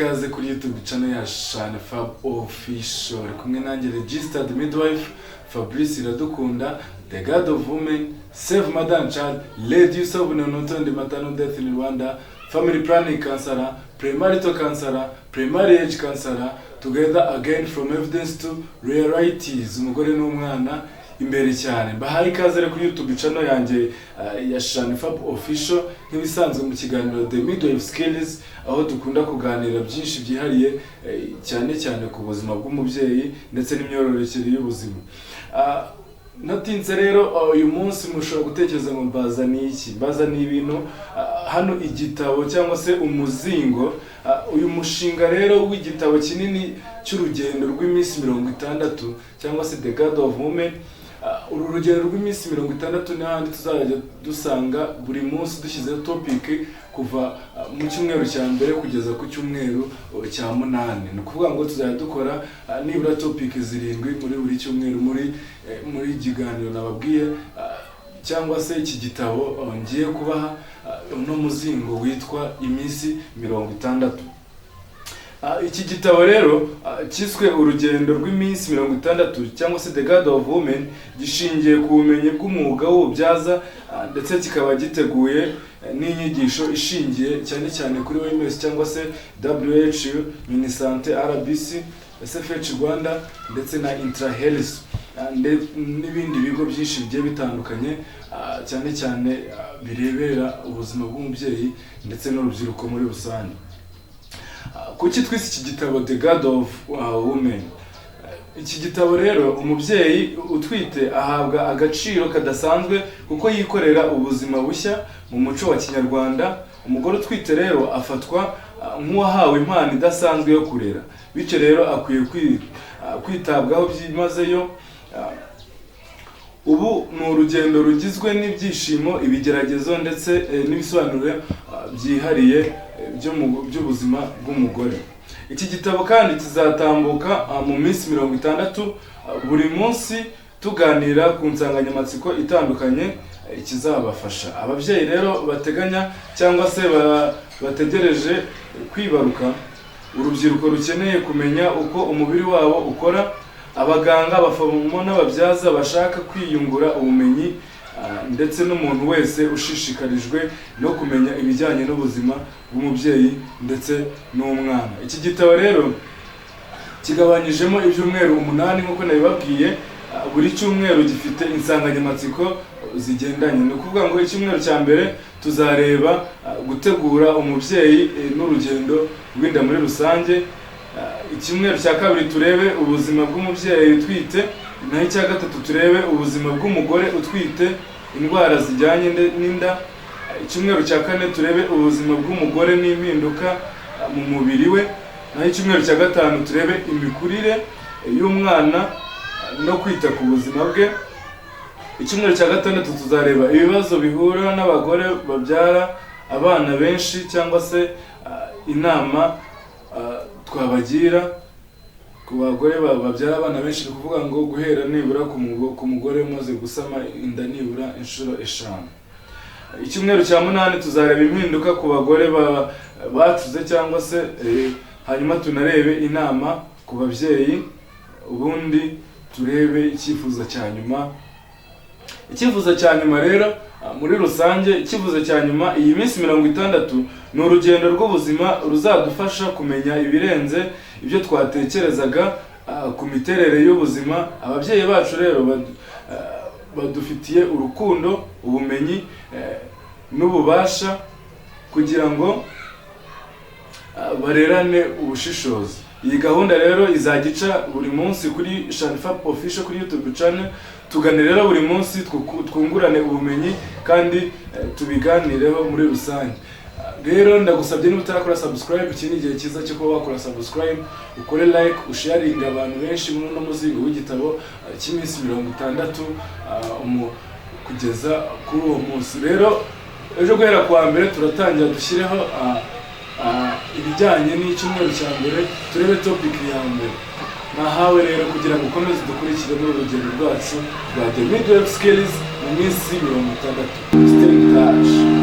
ikaze kuri YouTube channel ya Shane Fab Official. Kumwe nanjye Registered Midwife Fabrice Iradukunda, the God of Women, Save Madam Child, Lady of Nonotondi Maternal Death in Rwanda, Family Planning Counselor, Premarital Counselor, Primary Age Counselor, together again from evidence to realities. Umugore n'umwana imbere cyane. Bahaye ikaze kuri YouTube channel yanjye ya Shane Fab Official, nk'ibisanzwe mu kiganiro The Midwife Skills, aho dukunda kuganira byinshi byihariye cyane cyane ku buzima bw'umubyeyi ndetse n'imyororokere y'ubuzima. Natinze rero uyu munsi mushobora gutekereza ngo mbaza ni iki? Mbaza ni ibintu hano igitabo cyangwa se umuzingo. Uyu mushinga rero w'igitabo kinini cy'urugendo rw'iminsi 60 cyangwa se The God of Women. Uru rugendo rw'iminsi 60 n'ahandi tuzajya dusanga buri munsi dushyizeho topic kuva mu cyumweru cya mbere kugeza ku cyumweru cya 8. Ni ukuvuga ngo tuzajya dukora nibura topic 7 muri buri cyumweru muri ikiganiro nababwiye, cyangwa se iki gitabo ngiye kubaha no muzingo witwa iminsi 60. Iki gitabo rero cyiswe urugendo rw'iminsi 60 cyangwa se The God of Women, gishingiye ku bumenyi bw'umwuga w'ububyaza ndetse kikaba giteguye n'inyigisho ishingiye cyane cyane kuri OMS cyangwa se WHO, Minisante, RBC, SFH Rwanda ndetse na Intrahealth n'ibindi bigo byinshi bigiye bitandukanye cyane cyane birebera ubuzima bw'umubyeyi ndetse n'urubyiruko muri rusange. Kuki twise iki gitabo The God of Women? Iki gitabo rero umubyeyi utwite ahabwa agaciro kadasanzwe kuko yikorera ubuzima bushya mu muco wa Kinyarwanda. Umugore utwite rero afatwa nk'uwahawe impano idasanzwe yo kurera, bityo rero akwiye kwitabwaho byimazeyo. Ubu ni urugendo rugizwe n'ibyishimo, ibigeragezo ndetse n'ibisobanuro byihariye by'ubuzima bw'umugore. Iki gitabo kandi kizatambuka mu minsi 60 buri munsi tuganira ku nsanganyamatsiko itandukanye ikizabafasha. Ababyeyi rero bateganya cyangwa se bategereje kwibaruka, urubyiruko rukeneye kumenya uko umubiri wabo ukora, abaganga, abaforomo n'ababyaza bashaka kwiyungura ubumenyi, ndetse n'umuntu wese ushishikarijwe no kumenya ibijyanye n'ubuzima bw'umubyeyi ndetse n'umwana. Iki gitabo rero kigabanyijemo ibyumweru 8 nk'uko nabibabwiye. Buri cyumweru gifite insanganyamatsiko zigendanye. Ni ukuvuga ngo icyumweru cya mbere tuzareba gutegura umubyeyi n'urugendo rw'inda muri rusange. Icyumweru cya kabiri turebe ubuzima bw'umubyeyi utwite, naho icya gatatu turebe ubuzima bw'umugore utwite, indwara zijyanye n'inda. Icyumweru cya kane turebe ubuzima bw'umugore n'impinduka mu mubiri we, naho icyumweru cya gatanu turebe imikurire y'umwana no kwita ku buzima bwe. Icyumweru cya gatandatu tuzareba ibibazo bihura n'abagore babyara abana benshi cyangwa se inama twabagira ku bagore babyara abana benshi. Ni ukuvuga ngo guhera nibura ku mugore umaze gusama inda nibura inshuro 5. Icyumweru cya 8 tuzareba impinduka ku bagore batuze cyangwa se hanyuma tunarebe inama ku babyeyi. Ubundi turebe icyifuzo cya nyuma. Icyifuzo cya nyuma rero muri rusange, icyifuzo cya nyuma, iyi minsi 60 ni urugendo rw'ubuzima ruzadufasha kumenya ibirenze ibyo twatekerezaga ku miterere y'ubuzima. Ababyeyi bacu rero badufitiye urukundo, ubumenyi n'ububasha kugira ngo barerane ubushishozi. Iyi gahunda rero izagica buri munsi kuri Shane Fab Official kuri YouTube channel. Tuganirira buri munsi, twungurane ubumenyi kandi tubiganireho muri rusange. Rero ndagusabye niba utarakora subscribe, iki ni igihe cyiza cyo kuba wakora subscribe, ukore like, usharinga abantu benshi muri no muzingo w'igitabo cy'iminsi 60 kugeza kuri uwo munsi. Rero ejo guhera kuwa mbere turatangira dushyireho ibijyanye n'icyumweru cya mbere, turebe topic ya mbere. Nahawe rero kugira ngo ukomeze dukurikire muri urugendo rwacu rwa The Midwife Skills mu minsi 60. Stay in touch.